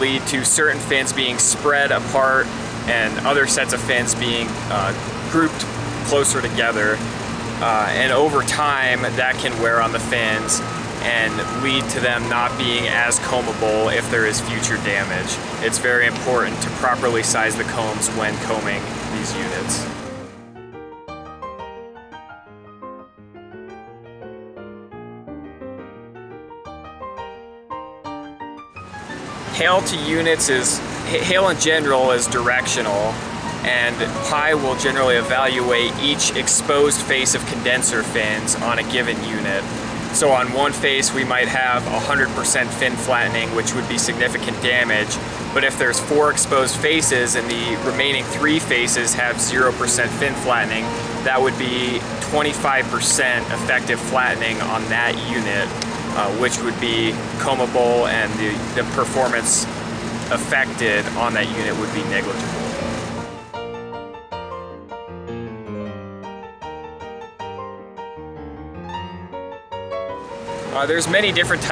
lead to certain fins being spread apart and other sets of fins being grouped closer together. And over time, that can wear on the fins and lead to them not being as combable if there is future damage. It's very important to properly size the combs when combing these units. Hail to units hail in general is directional, and PI will generally evaluate each exposed face of condenser fins on a given unit. So on one face we might have 100% fin flattening, which would be significant damage, but if there's 4 exposed faces and the remaining 3 faces have 0% fin flattening, that would be 25% effective flattening on that unit, which would be combable, and the performance affected on that unit would be negligible. There's many different types